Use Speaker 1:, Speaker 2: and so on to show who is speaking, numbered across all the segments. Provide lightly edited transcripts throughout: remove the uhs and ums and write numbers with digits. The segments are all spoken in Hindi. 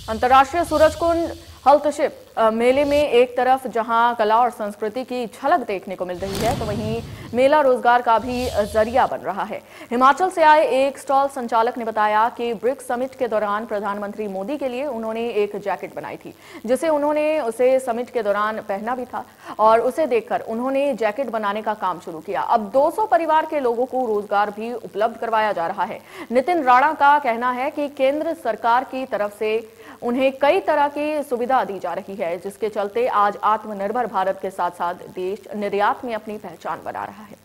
Speaker 1: अंतर्राष्ट्रीय सूरजकुंड हस्तशिल्प मेले में एक तरफ जहां कला और संस्कृति की झलक देखने को मिल रही है, तो वहीं मेला रोजगार का भी जरिया बन रहा है। हिमाचल से आए एक स्टॉल संचालक ने बताया कि ब्रिक्स समिट के दौरान प्रधानमंत्री मोदी के लिए उन्होंने एक जैकेट बनाई थी, जिसे उन्होंने उसे समिट के दौरान पहना भी था और उसे देखकर उन्होंने जैकेट बनाने का काम शुरू किया। अब 200 परिवार के लोगों को रोजगार भी उपलब्ध करवाया जा रहा है। नितिन राणा का कहना है कि केंद्र सरकार की तरफ से उन्हें कई तरह की सुविधा दी जा रही है, जिसके चलते आज आत्मनिर्भर भारत के साथ साथ देश निर्यात में अपनी पहचान बना रहा है।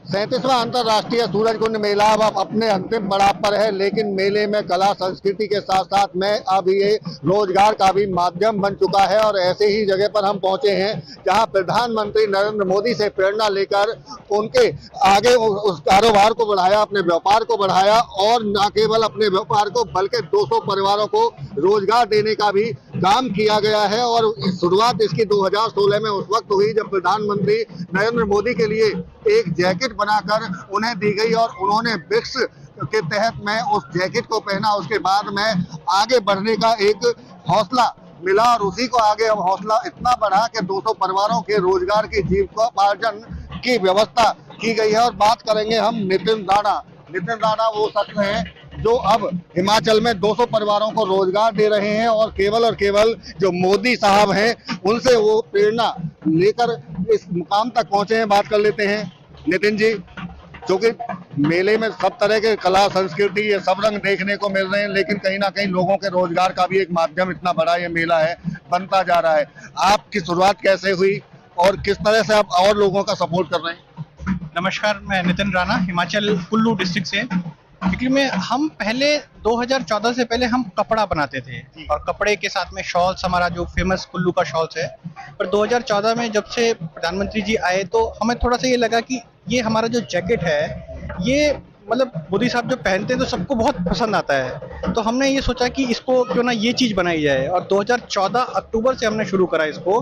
Speaker 2: 37वां अंतर्राष्ट्रीय सूरजकुंड मेला अब अपने अंतिम पड़ाव पर है, लेकिन मेले में कला संस्कृति के साथ साथ में अब ये रोजगार का भी माध्यम बन चुका है। और ऐसे ही जगह पर हम पहुंचे हैं जहां प्रधानमंत्री नरेंद्र मोदी से प्रेरणा लेकर उनके आगे उस कारोबार को बढ़ाया, अपने व्यापार को बढ़ाया और न केवल अपने व्यापार को बल्कि 200 परिवारों को रोजगार देने का भी काम किया गया है। और शुरुआत इसकी 2016 में उस वक्त हुई जब प्रधानमंत्री नरेंद्र मोदी के लिए एक जैकेट बनाकर उन्हें दी गई और उन्होंने ब्रिक्स के तहत में उस जैकेट को पहना। उसके बाद में आगे बढ़ने का एक हौसला मिला और उसी को आगे अब हौसला इतना बढ़ा कि 200 परिवारों के रोजगार की जीविकोपार्जन की व्यवस्था की गई है। और बात करेंगे हम नितिन राणा वो शख्स हैं जो अब हिमाचल में 200 परिवारों को रोजगार दे रहे हैं और केवल जो मोदी साहब हैं उनसे वो प्रेरणा लेकर इस मुकाम तक पहुंचे हैं। बात कर लेते हैं नितिन जी, क्योंकि मेले में सब तरह के कला संस्कृति ये सब रंग देखने को मिल रहे हैं, लेकिन कहीं ना कहीं लोगों के रोजगार का भी एक माध्यम इतना बड़ा ये मेला है, बनता जा रहा है। आपकी शुरुआत कैसे हुई और किस तरह से आप और लोगों का सपोर्ट कर रहे हैं?
Speaker 3: नमस्कार, मैं नितिन राणा हिमाचल कुल्लू डिस्ट्रिक्ट से। एक्चुअली में हम पहले 2014 से पहले हम कपड़ा बनाते थे और कपड़े के साथ में शॉल्स, हमारा जो फेमस कुल्लू का शॉल्स है। पर 2014 में जब से प्रधानमंत्री जी आए तो हमें थोड़ा सा ये लगा कि ये हमारा जो जैकेट है ये मतलब मोदी साहब जो पहनते हैं तो सबको बहुत पसंद आता है। तो हमने ये सोचा कि इसको क्यों ना ये चीज़ बनाई जाए और 2014 अक्टूबर से हमने शुरू करा इसको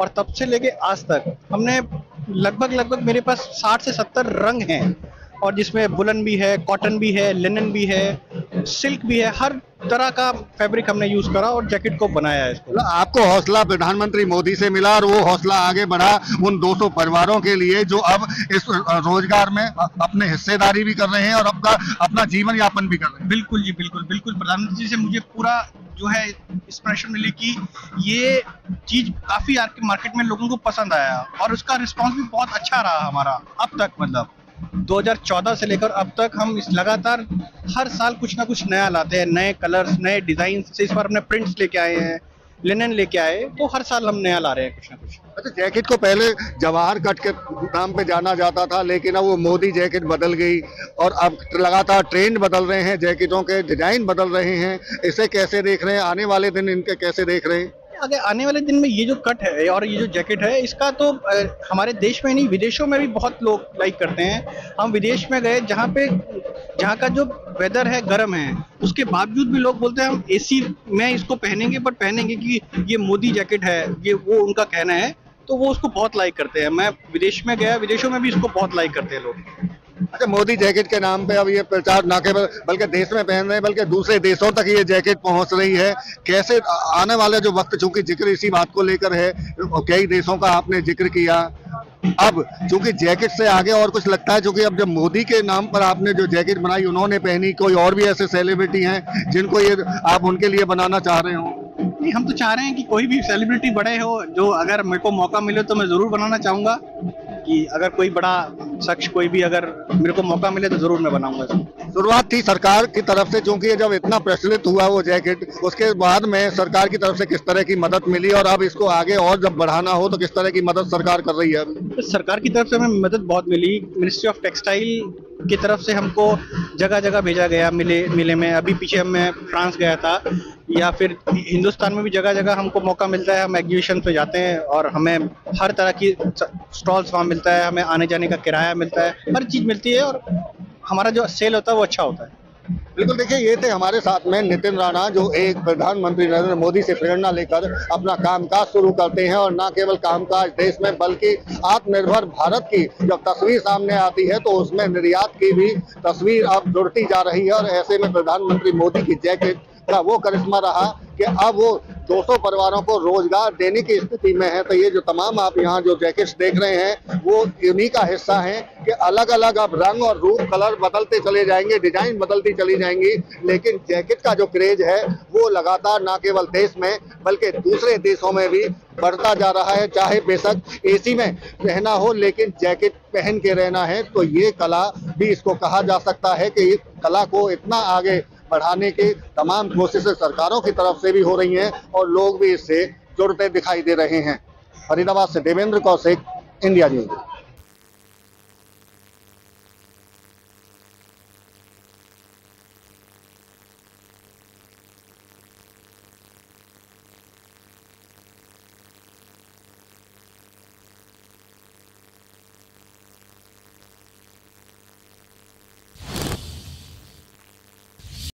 Speaker 3: और तब से लेके आज तक हमने लगभग मेरे पास 60 से 70 रंग हैं और जिसमें वुलन भी है, कॉटन भी है, लिनन भी है, सिल्क भी है, हर तरह का फैब्रिक हमने यूज करा और जैकेट को बनाया है इसको।
Speaker 2: आपको हौसला प्रधानमंत्री मोदी से मिला और वो हौसला आगे बढ़ा उन 200 परिवारों के लिए जो अब इस रोजगार में अपने हिस्सेदारी भी कर रहे हैं और अपना जीवन यापन भी कर रहे हैं।
Speaker 3: बिल्कुल जी, बिल्कुल प्रधानमंत्री जी से मुझे पूरा जो है इंस्पिरेशन मिली कि ये चीज काफी आपके मार्केट में लोगों को पसंद आया और उसका रिस्पॉन्स भी बहुत अच्छा रहा हमारा अब तक। मतलब 2014 से लेकर अब तक हम इस लगातार हर साल कुछ ना कुछ नया लाते हैं, नए कलर्स, नए डिजाइन से। इस बार हमने प्रिंट्स लेके आए हैं, लिनन लेके आए, तो हर साल हम नया ला रहे हैं कुछ ना कुछ।
Speaker 2: अच्छा, जैकेट को पहले जवाहर कट के नाम पे जाना जाता था, लेकिन अब वो मोदी जैकेट बदल गई और अब लगातार ट्रेंड बदल रहे हैं, जैकेटों के डिजाइन बदल रहे हैं। इसे कैसे देख रहे हैं? आने वाले दिन इनके कैसे देख रहे हैं?
Speaker 3: आगे आने वाले दिन में ये जो कट है और ये जो जैकेट है इसका तो हमारे देश में नहीं विदेशों में भी बहुत लोग लाइक करते हैं। हम विदेश में गए जहाँ का जो वेदर है गर्म है, उसके बावजूद भी लोग बोलते हैं हम एसी में इसको पहनेंगे, पर पहनेंगे कि ये मोदी जैकेट है, ये वो उनका कहना है, तो वो उसको बहुत लाइक करते हैं। मैं विदेश में गया, विदेशों में भी इसको बहुत लाइक करते हैं लोग।
Speaker 2: अच्छा, मोदी जैकेट के नाम पे अब ये प्रचार न केवल बल्कि देश में पहन रहे हैं बल्कि दूसरे देशों तक ये जैकेट पहुंच रही है। कैसे आने वाले जो वक्त, चूंकि जिक्र इसी बात को लेकर है, कई देशों का आपने जिक्र किया, अब चूंकि जैकेट से आगे और कुछ लगता है? चूंकि अब जब मोदी के नाम पर आपने जो जैकेट बनाई उन्होंने पहनी, कोई और भी ऐसे सेलिब्रिटी हैं जिनको ये आप उनके लिए बनाना चाह रहे हो?
Speaker 3: नहीं, हम तो चाह रहे हैं कि कोई भी सेलिब्रिटी बड़े हो, जो अगर मेरे को मौका मिले तो मैं जरूर बनाना चाहूंगा कि अगर कोई बड़ा शख्स कोई भी अगर मेरे को मौका मिले तो जरूर मैं बनाऊंगा।
Speaker 2: शुरुआत थी सरकार की तरफ से, क्योंकि जब इतना प्रचलित हुआ वो जैकेट, उसके बाद में सरकार की तरफ से किस तरह की मदद मिली और अब इसको आगे और जब बढ़ाना हो तो किस तरह की मदद सरकार कर रही है?
Speaker 3: तो सरकार की तरफ से हमें मदद बहुत मिली। मिनिस्ट्री ऑफ टेक्सटाइल की तरफ से हमको जगह जगह भेजा गया मेले में। अभी पीछे मैं फ्रांस गया था, या फिर हिंदुस्तान में भी जगह जगह हमको मौका मिलता है। हम एग्जीबिशन पे जाते हैं और हमें हर तरह की स्टॉल्स वहाँ मिलता है, हमें आने जाने का किराया मिलता है, हर चीज़ मिलती है और हमारा जो सेल होता है वो अच्छा होता है।
Speaker 2: बिल्कुल, देखिए ये थे हमारे साथ में नितिन राणा, जो एक प्रधानमंत्री नरेंद्र मोदी से प्रेरणा लेकर अपना कामकाज शुरू करते हैं, और न केवल कामकाज देश में बल्कि आत्मनिर्भर भारत की जब तस्वीर सामने आती है तो उसमें निर्यात की भी तस्वीर अब जुड़ती जा रही है। और ऐसे में प्रधानमंत्री मोदी की जैकेट का वो करिश्मा रहा कि अब वो 200 परिवारों को रोजगार देने की स्थिति में है। तो ये जो तमाम आप यहाँ जो जैकेट्स देख रहे हैं वो इन्हीं का हिस्सा हैं कि अलग अलग अब रंग और रूप कलर बदलते चले जाएंगे, डिजाइन बदलती चली जाएंगी, लेकिन जैकेट का जो क्रेज है वो लगातार न केवल देश में बल्कि दूसरे देशों में भी बढ़ता जा रहा है। चाहे बेशक एसी में रहना हो, लेकिन जैकेट पहन के रहना है। तो ये कला भी इसको कहा जा सकता है कि इस कला को इतना आगे बढ़ाने की तमाम कोशिशें सरकारों की तरफ से भी हो रही हैं और लोग भी इससे जुड़ते दिखाई दे रहे हैं। फरीदाबाद से देवेंद्र कौशिक, इंडिया न्यूज।